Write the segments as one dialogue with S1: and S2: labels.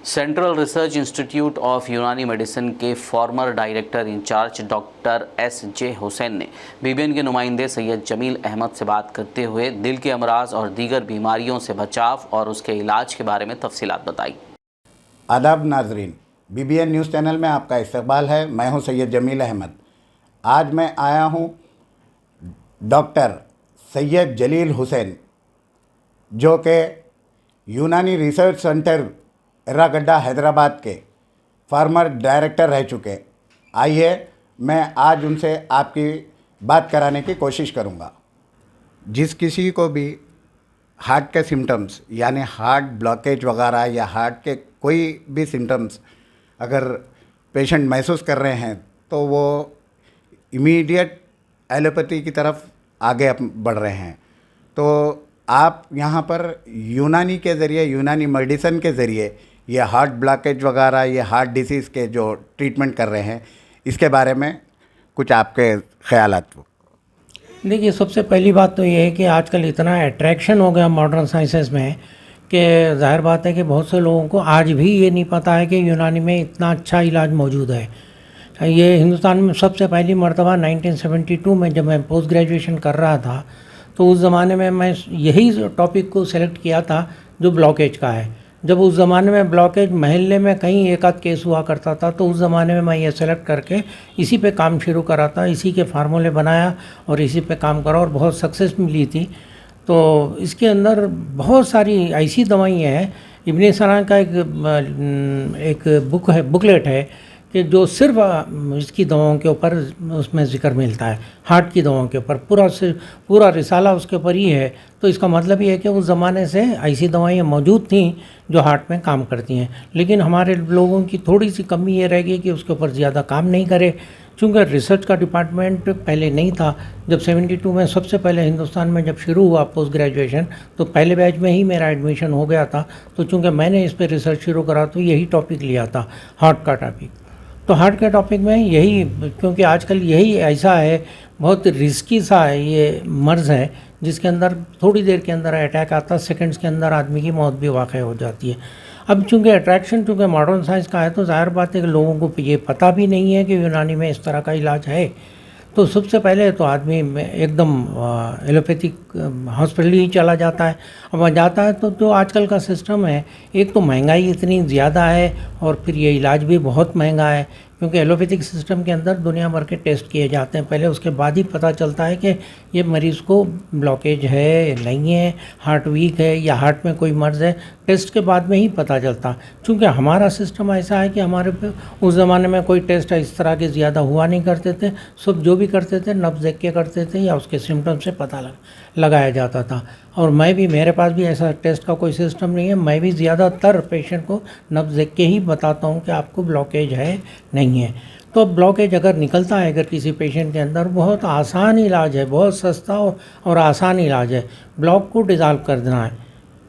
S1: Central research institute of Unani medicine के former director incharge doctor S J. Hussain ने BBN के नुमाइंदे सैयद जमील अहमद से बात करते हुए दिल के अमराज और दीगर बीमारियों से बचाव और उसके इलाज के बारे में तफसीलात बताई।
S2: आदाब नाजरीन, बीबीएन न्यूज़ चैनल में आपका इस्तकबाल है। मैं हूं सैयद जमील अहमद। आज मैं आया हूं डॉक्टर सैयद जलील हुसैन, जो कि यूनानी रिसर्च सेंटर एर्रागड्डा हैदराबाद के फार्मर डायरेक्टर रह चुके। आइए मैं आज उनसे आपकी बात कराने की कोशिश करूंगा। जिस किसी को भी हार्ट के सिम्टम्स यानी हार्ट ब्लॉकेज वगैरह या हार्ट के कोई भी सिम्टम्स अगर पेशेंट महसूस कर रहे हैं तो वो इमीडिएट एलोपैथी की तरफ आगे बढ़ रहे हैं। तो आप यहाँ पर यूनानी के ज़रिए, यूनानी मेडिसिन के ज़रिए ये हार्ट ब्लॉकेज वगैरह, ये हार्ट डिसीज़ के जो ट्रीटमेंट कर रहे हैं, इसके बारे में कुछ आपके ख़यालात।
S3: देखिए, सबसे पहली बात तो ये है कि आजकल इतना अट्रैक्शन हो गया मॉडर्न साइंसेस में कि जाहिर बात है कि बहुत से लोगों को आज भी ये नहीं पता है कि यूनानी में इतना अच्छा इलाज मौजूद है। ये हिंदुस्तान में सबसे पहली मर्तबा 1972 में जब मैं पोस्ट ग्रेजुएशन कर रहा था तो उस ज़माने में मैं यही टॉपिक को सेलेक्ट किया था जो ब्लॉकेज का है। जब उस ज़माने में ब्लॉकेज महल्ले में कहीं एक आध केस हुआ करता था तो उस ज़माने में मैं ये सेलेक्ट करके इसी पे काम शुरू करा था, इसी के फार्मूले बनाया और इसी पे काम करा और बहुत सक्सेस मिली थी। तो इसके अंदर बहुत सारी ऐसी दवाइयाँ हैं। इब्ने सना का एक बुकलेट है कि जो सिर्फ इसकी दवाओं के ऊपर उसमें ज़िक्र मिलता है, हार्ट की दवाओं के ऊपर पूरा रिसाला उसके ऊपर ही है। तो इसका मतलब ये है कि उस ज़माने से ऐसी दवाइयाँ मौजूद थीं जो हार्ट में काम करती हैं, लेकिन हमारे लोगों की थोड़ी सी कमी ये रह गई कि उसके ऊपर ज़्यादा काम नहीं करे। चूँकि रिसर्च का डिपार्टमेंट पहले नहीं था। जब 72 में सबसे पहले हिंदुस्तान में जब शुरू हुआ पोस्ट ग्रेजुएशन तो पहले बैच में ही मेरा एडमिशन हो गया था। तो चूँकि मैंने इस पर रिसर्च शुरू करा तो यही टॉपिक लिया था, हार्ट का टॉपिक। तो हार्ट के टॉपिक में यही, क्योंकि आजकल यही ऐसा है, बहुत रिस्की सा है, ये मर्ज़ है जिसके अंदर थोड़ी देर के अंदर अटैक आता है, सेकंड्स के अंदर आदमी की मौत भी वाक़ हो जाती है। अब चूँकि अट्रैक्शन चूँकि मॉडर्न साइंस का है तो ज़ाहिर बात है कि लोगों को ये पता भी नहीं है कि यूनानी में इस तरह का इलाज है। तो सबसे पहले तो आदमी एकदम एलोपैथिक हॉस्पिटल ही चला जाता है। अब वहाँ जाता है तो जो आजकल का सिस्टम है, एक तो महंगाई इतनी ज़्यादा है और फिर ये इलाज भी बहुत महंगा है, क्योंकि एलोपैथिक सिस्टम के अंदर दुनिया भर के टेस्ट किए जाते हैं पहले, उसके बाद ही पता चलता है कि ये मरीज़ को ब्लॉकेज है, नहीं है, हार्ट वीक है या हार्ट में कोई मर्ज़ है। टेस्ट के बाद में ही पता चलता। चूँकि हमारा सिस्टम ऐसा है कि हमारे पे उस ज़माने में कोई टेस्ट इस तरह के ज़्यादा हुआ नहीं करते थे। सब जो भी करते थे नब्ज़ देख के करते थे या उसके सिम्टम से पता लगाया जाता था। और मैं भी, मेरे पास भी ऐसा टेस्ट का कोई सिस्टम नहीं है। मैं भी ज़्यादातर पेशेंट को नब्ज़ देख के ही बताता हूँ कि आपको ब्लॉकेज है, नहीं है। तो ब्लॉकेज अगर निकलता है अगर किसी पेशेंट के अंदर, बहुत आसान इलाज है, बहुत सस्ता और आसान इलाज है। ब्लॉक को डिज़ॉल्व कर देना है,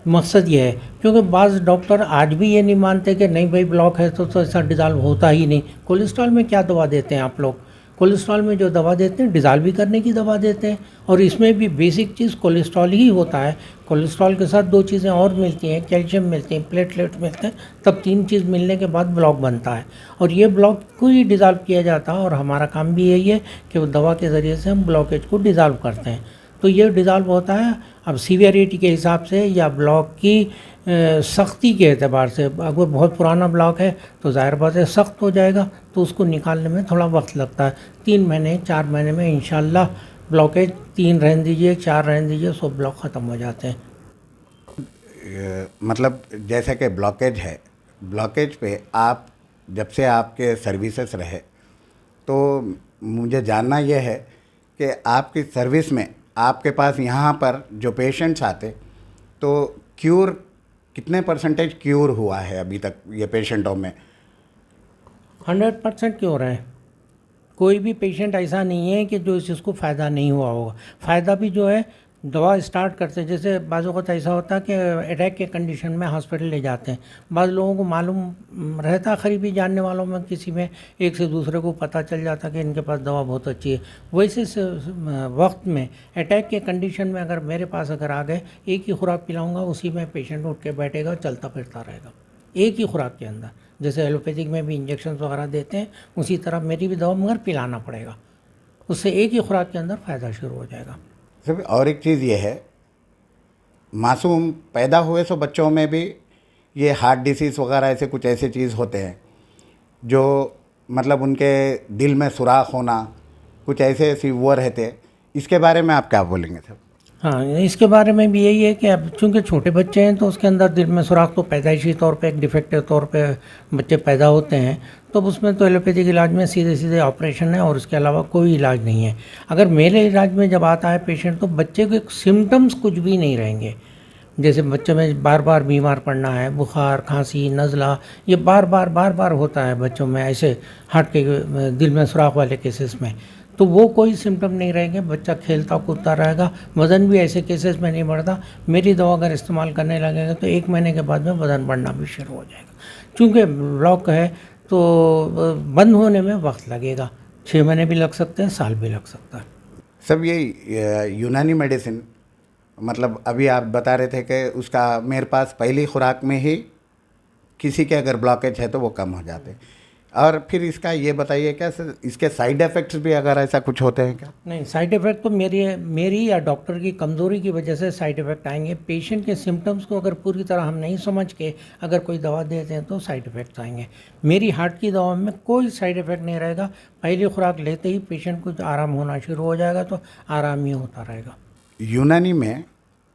S3: मकसद ये है। क्योंकि बाज़ डॉक्टर आज भी ये नहीं मानते कि नहीं भाई ब्लॉक है तो ऐसा डिज़ॉल्व होता ही नहीं। कोलेस्ट्रॉल में क्या दवा देते हैं आप लोग? कोलेस्ट्रॉल में जो दवा देते हैं डिज़ॉल्व भी करने की दवा देते हैं, और इसमें भी बेसिक चीज़ कोलेस्ट्रॉल ही होता है। कोलेस्ट्रॉल के साथ दो चीज़ें और मिलती हैं, कैल्शियम मिलती हैं, प्लेटलेट मिलते हैं, तब तीन चीज़ मिलने के बाद ब्लॉक बनता है और ये ब्लॉक को ही डिज़ॉल्व किया जाता है। और हमारा काम भी यही है कि वो दवा के ज़रिए से हम ब्लॉकेज को डिज़ॉल्व करते हैं। तो ये डिज़ॉल्व होता है। अब सीवियरिटी के हिसाब से या ब्लॉक की सख्ती के एतबार से, अगर बहुत पुराना ब्लॉक है तो ज़ाहिर बात है सख्त हो जाएगा, तो उसको निकालने में थोड़ा वक्त लगता है। 3 महीने 4 महीने में इंशाल्लाह ब्लॉकेज 3 रहने दीजिए, 4 रहने दीजिए, सब ब्लॉक ख़त्म हो जाते हैं।
S2: मतलब जैसे कि ब्लॉकेज है, ब्लॉकेज पे आप जब से आपके सर्विसेज रहे तो मुझे जानना यह है कि आपकी सर्विस में आपके पास यहाँ पर जो पेशेंट्स आते तो क्यूर कितने परसेंटेज क्यूर हुआ है अभी तक ये पेशेंटों में?
S3: 100% क्योर है। कोई भी पेशेंट ऐसा नहीं है कि जो इसको फ़ायदा नहीं हुआ होगा। फ़ायदा भी जो है दवा स्टार्ट करते, जैसे बाज़ वक़्त ऐसा होता है कि अटैक के कंडीशन में हॉस्पिटल ले जाते हैं। बाज़ लोगों को मालूम रहता, करीबी जानने वालों में किसी में एक से दूसरे को पता चल जाता कि इनके पास दवा बहुत अच्छी है। वैसे वक्त में अटैक के कंडीशन में अगर मेरे पास अगर आ गए, एक ही खुराक पिलाऊंगा, उसी में पेशेंट उठ के बैठेगा, चलता फिरता रहेगा। एक ही खुराक के अंदर। जैसे एलोपैथिक में भी इंजेक्शन वगैरह देते हैं, उसी तरह मेरी भी दवा मगर पिलाना पड़ेगा, उससे एक ही खुराक के अंदर फ़ायदा शुरू हो जाएगा।
S2: सर और एक चीज़ ये है, मासूम पैदा हुए सो बच्चों में भी ये हार्ट डिसीज़ वगैरह ऐसे कुछ ऐसे चीज़ होते हैं जो मतलब उनके दिल में सुराख होना, कुछ ऐसे ऐसी वो रहते हैं, इसके बारे में आप क्या बोलेंगे सर?
S3: हाँ, इसके बारे में भी यही है कि अब चूँकि छोटे बच्चे हैं तो उसके अंदर दिल में सुराख तो पैदाइशी तौर पे एक डिफेक्टिव तौर पे बच्चे पैदा होते हैं, तो उसमें तो एलोपैथिक इलाज में सीधे सीधे ऑपरेशन है और उसके अलावा कोई इलाज नहीं है। अगर मेरे इलाज में जब आता है पेशेंट तो बच्चे के सिम्टम्स कुछ भी नहीं रहेंगे। जैसे बच्चे में बार बार बीमार पड़ना है, बुखार, खांसी, नज़ला, ये बार बार होता है बच्चों में, ऐसे हार्ट के दिल में सुराख वाले केसेस में, तो वो कोई सिम्टम नहीं रहेंगे, बच्चा खेलता कूदता रहेगा, वज़न भी ऐसे केसेस में नहीं बढ़ता। मेरी दवा अगर इस्तेमाल करने लगेगा तो 1 महीने के बाद में वज़न बढ़ना भी शुरू हो जाएगा। चूँकि ब्लॉक है तो बंद होने में वक्त लगेगा, 6 महीने भी लग सकते हैं, साल भी लग सकता है।
S2: सब ये यूनानी मेडिसिन, मतलब अभी आप बता रहे थे कि उसका मेरे पास पहली खुराक में ही किसी के अगर ब्लॉकेज है तो वो कम हो जाते हैं, और फिर इसका ये बताइए क्या सर, इसके साइड इफ़ेक्ट्स भी अगर ऐसा कुछ होते हैं क्या?
S3: नहीं, साइड इफ़ेक्ट तो मेरी या डॉक्टर की कमज़ोरी की वजह से साइड इफ़ेक्ट आएंगे। पेशेंट के सिम्टम्स को अगर पूरी तरह हम नहीं समझ के अगर कोई दवा देते हैं तो साइड इफ़ेक्ट आएंगे। मेरी हार्ट की दवा में कोई साइड इफ़ेक्ट नहीं रहेगा। पहली खुराक लेते ही पेशेंट को आराम होना शुरू हो जाएगा, तो आराम ही होता रहेगा।
S2: यूनानी में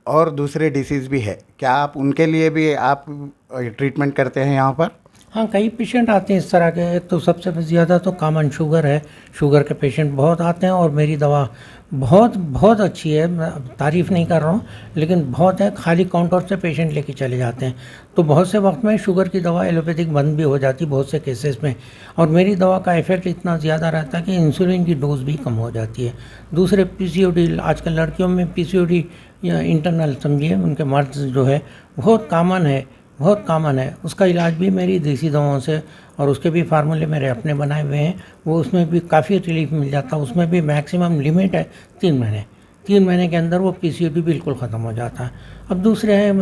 S2: और दूसरे डिसीज़ भी है क्या, आप उनके लिए भी आप ट्रीटमेंट करते हैं यहाँ पर?
S3: हाँ, कई पेशेंट आते हैं इस तरह के। एक तो सबसे ज़्यादा तो कॉमन शुगर है, शुगर के पेशेंट बहुत आते हैं और मेरी दवा बहुत अच्छी है, मैं तारीफ़ नहीं कर रहा हूँ, लेकिन बहुत है। खाली काउंटर से पेशेंट लेके चले जाते हैं, तो बहुत से वक्त में शुगर की दवा एलोपैथिक बंद भी हो जाती है बहुत से केसेस में, और मेरी दवा का इफ़ेक्ट इतना ज़्यादा रहता है कि इंसुलिन की डोज भी कम हो जाती है। दूसरे पीसीओडी, आजकल लड़कियों में पीसीओडी या इंटरनल समझिए, उनके मर्ज जो है बहुत कॉमन है, उसका इलाज भी मेरी देसी दवाओं से, और उसके भी फार्मूले मेरे अपने बनाए हुए हैं, वो उसमें भी काफ़ी रिलीफ मिल जाता है। उसमें भी मैक्सिमम लिमिट है 3 महीने, 3 महीने के अंदर वो पीसीओडी बिल्कुल ख़त्म हो जाता है। अब दूसरे हैं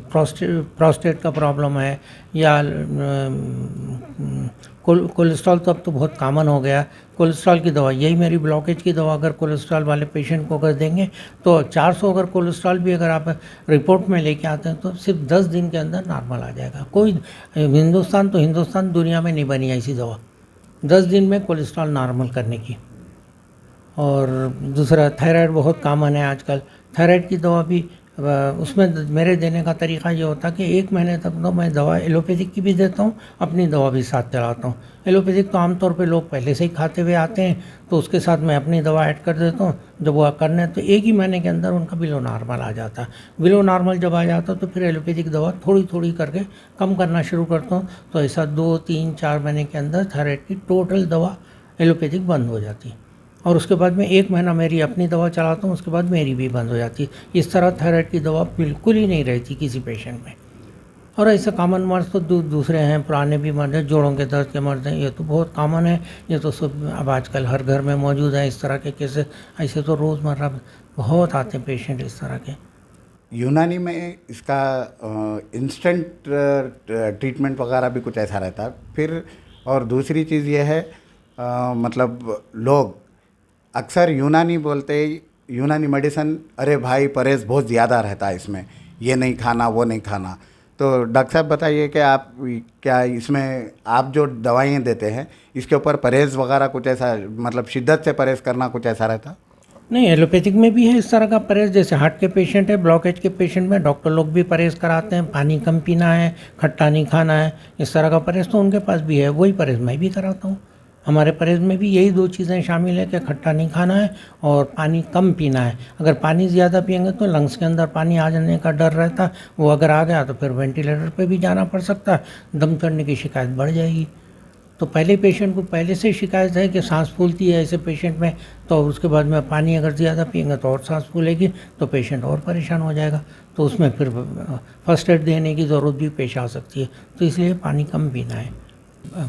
S3: प्रोस्टेट का प्रॉब्लम है, या कोलेस्ट्रॉल, तो अब तो बहुत कॉमन हो गया। कोलेस्ट्रॉल की दवा, यही मेरी ब्लॉकेज की दवा अगर कोलेस्ट्रॉल वाले पेशेंट को अगर देंगे तो 400 अगर कोलेस्ट्रॉल भी अगर आप रिपोर्ट में लेके आते हैं तो सिर्फ 10 दिन के अंदर नॉर्मल आ जाएगा। कोई हिंदुस्तान दुनिया में नहीं बनी ऐसी दवा 10 दिन में कोलेस्ट्रॉल नॉर्मल करने की। और दूसरा थायराइड बहुत कॉमन है आजकल, थायराइड की दवा भी उसमें मेरे देने का तरीका ये होता है कि 1 महीने तक तो मैं दवा एलोपैथिक की भी देता हूँ, अपनी दवा भी साथ चलाता हूँ। एलोपैथिक तो आमतौर पे लोग पहले से ही खाते हुए आते हैं, तो उसके साथ मैं अपनी दवा ऐड कर देता हूँ। जब वो करने तो 1 ही महीने के अंदर उनका बिलो नॉर्मल आ जाता है। बिलो नॉर्मल जब आ जाता है तो फिर एलोपैथिक दवा थोड़ी करके कम करना शुरू करता हूँ, तो ऐसा 2, 3, 4 महीने के अंदर थायराइड की टोटल दवा एलोपैथिक बंद हो जाती है। और उसके बाद में 1 महीना मेरी अपनी दवा चलाता हूँ, उसके बाद मेरी भी बंद हो जाती है। इस तरह थायराइड की दवा बिल्कुल ही नहीं रहती किसी पेशेंट में। और ऐसे कॉमन मर्ज तो दूसरे हैं, पुराने भी मर्ज हैं, जोड़ों के दर्द के मर्ज हैं, ये तो बहुत कॉमन है, ये तो सब अब आजकल हर घर में मौजूद है इस तरह के केसेस। ऐसे तो रोज़मर्रा बहुत आते हैं पेशेंट इस तरह के।
S2: यूनानी में इसका इंस्टेंट ट्रीटमेंट वगैरह भी कुछ ऐसा रहता है फिर? और दूसरी चीज़ ये है, मतलब लोग अक्सर यूनानी बोलते ही, यूनानी मेडिसिन, अरे भाई परहेज़ बहुत ज़्यादा रहता है इसमें, ये नहीं खाना वो नहीं खाना। तो डॉक्टर साहब बताइए कि आप क्या इसमें आप जो दवाइयाँ देते हैं इसके ऊपर परहेज़ वगैरह कुछ ऐसा, मतलब शिद्दत से परहेज़ करना कुछ ऐसा रहता?
S3: नहीं, एलोपैथिक में भी है इस तरह का परहेज़। जैसे हार्ट के पेशेंट है, ब्लॉकेज के पेशेंट में डॉक्टर लोग भी परहेज़ कराते हैं, पानी कम पीना है, खट्टा नहीं खाना है, इस तरह का परहेज़ तो उनके पास भी है, वही परहेज़ मैं भी कराता हूँ। हमारे परहेज़ में भी यही 2 चीज़ें शामिल है कि खट्टा नहीं खाना है और पानी कम पीना है। अगर पानी ज़्यादा पिएंगे तो लंग्स के अंदर पानी आ जाने का डर रहता है, वो अगर आ गया तो फिर वेंटिलेटर पे भी जाना पड़ सकता है, दम चढ़ने की शिकायत बढ़ जाएगी। तो पहले पेशेंट को पहले से शिकायत है कि सांस फूलती है ऐसे पेशेंट में, तो उसके बाद में पानी अगर ज़्यादा पिएंगे तो और सांस फूलेगी, तो पेशेंट और परेशान हो जाएगा, तो उसमें फिर फर्स्ट एड देने की ज़रूरत भी पेश आ सकती है। तो इसलिए पानी कम पीना है।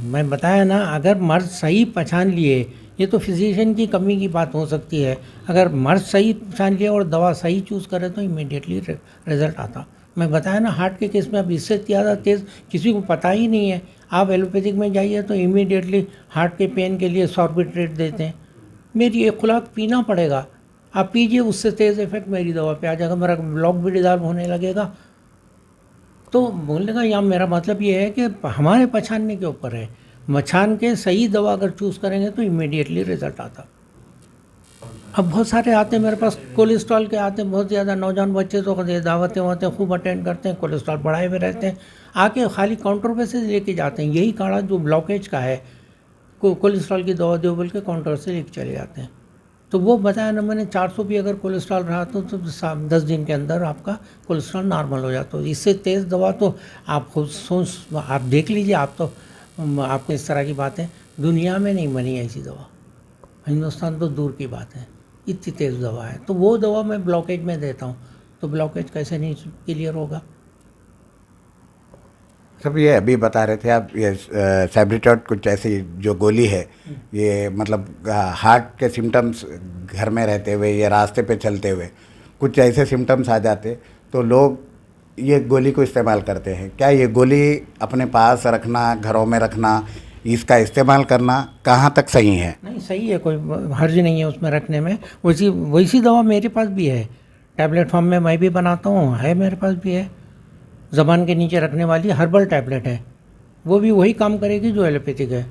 S3: मैं बताया ना, अगर मर्ज सही पहचान लिए, ये तो फिजिशियन की कमी की बात हो सकती है, अगर मर्ज सही पहचान लिए और दवा सही चूज़ करे तो इमीडिएटली रिजल्ट आता। मैं बताया ना, हार्ट के केस में अब इससे ज़्यादा तेज़ किसी को पता ही नहीं है। आप एलोपैथिक में जाइए तो इमीडिएटली हार्ट के पेन के लिए सॉर्बिट्रेट देते हैं। मेरी एक खुराक पीना पड़ेगा, आप पीजिए, उससे तेज़ इफेक्ट मेरी दवा पे आ जाएगा, मेरा ब्लॉक भी डिजॉल्व होने लगेगा। तो बोलने का यहाँ मेरा मतलब ये है कि हमारे पहचानने के ऊपर है। मछान के सही दवा अगर चूज़ करेंगे तो इमीडिएटली रिजल्ट आता। अब बहुत सारे आते हैं मेरे पास, कोलेस्ट्रॉल के आते हैं बहुत ज़्यादा, नौजवान बच्चे तो दावतें वावतें खूब अटेंड करते हैं, कोलेस्ट्रॉल बढ़ाए हुए रहते हैं, आके खाली काउंटर पे से लेके जाते हैं। यही काढ़ा जो ब्लॉकेज का है, कोलेस्ट्रॉल की दवा दो बोल के काउंटर से लेके चले जाते हैं। तो वो बताया ना मैंने, 400 भी अगर कोलेस्ट्रॉल रहा तो 10 दिन के अंदर आपका कोलेस्ट्रॉल नॉर्मल हो जाता है। इससे तेज़ दवा तो आप खुद सोच, आप देख लीजिए, आप तो आपको इस तरह की बातें दुनिया में नहीं बनी ऐसी दवा, हिंदुस्तान तो दूर की बात है, इतनी तेज़ दवा है। तो वो दवा मैं ब्लॉकेज में देता हूँ, तो ब्लॉकेज कैसे नहीं क्लियर होगा।
S2: सब ये अभी बता रहे थे आप, ये सेब्रिटॉट कुछ ऐसी जो गोली है, ये मतलब हार्ट के सिम्टम्स घर में रहते हुए या रास्ते पे चलते हुए कुछ ऐसे सिम्टम्स आ जाते तो लोग ये गोली को इस्तेमाल करते हैं। क्या ये गोली अपने पास रखना, घरों में रखना, इसका इस्तेमाल करना कहाँ तक सही है?
S3: नहीं, सही है, कोई हर्ज नहीं है उसमें रखने में। वैसी दवा मेरे पास भी है, टैबलेट फॉर्म में मैं भी बनाता हूँ, है मेरे पास भी है। ज़बान के नीचे रखने वाली हर्बल टैबलेट है, वो भी वही काम करेगी जो एलोपैथिक है।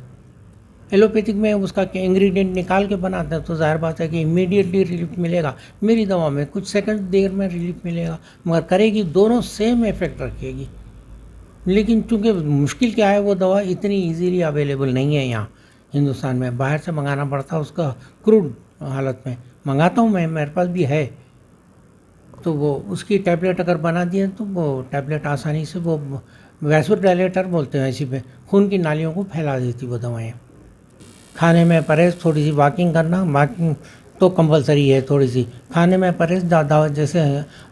S3: एलोपैथिक में उसका इंग्रेडिएंट निकाल के बनाते हैं तो जाहिर बात है कि इमीडिएटली रिलीफ मिलेगा। मेरी दवा में कुछ सेकंड देर में रिलीफ मिलेगा, मगर करेगी दोनों सेम इफेक्ट रखेगी। लेकिन चूंकि मुश्किल क्या है, वो दवा इतनी इजीली अवेलेबल नहीं है यहाँ हिंदुस्तान में, बाहर से मंगाना पड़ता है, उसका क्रूड हालत में मंगाता हूँ मैं, मेरे पास भी है। तो वो उसकी टैबलेट अगर बना दिए तो वो टैबलेट आसानी से, वो वैसोडायलेटर बोलते हैं, इसी पे खून की नालियों को फैला देती वो दवाएँ। खाने में परहेज़, थोड़ी सी वॉकिंग करना, वॉकिंग तो कंपलसरी है, थोड़ी सी खाने में परहेज़। दावत जैसे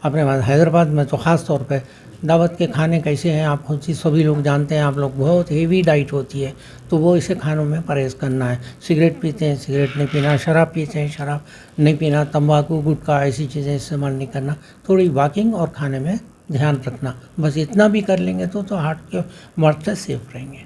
S3: अपने हैदराबाद में तो ख़ास तौर पे दावत के खाने कैसे हैं आप खुद सभी लोग जानते हैं, आप लोग, बहुत हेवी डाइट होती है, तो वो इसे खानों में परहेज़ करना है। सिगरेट पीते हैं, सिगरेट नहीं पीना, शराब पीते हैं, शराब नहीं पीना, तंबाकू गुटखा ऐसी चीज़ें इस्तेमाल नहीं करना, थोड़ी वॉकिंग और खाने में ध्यान रखना, बस इतना भी कर लेंगे तो हार्ट के मर्ज से सेफ रहेंगे।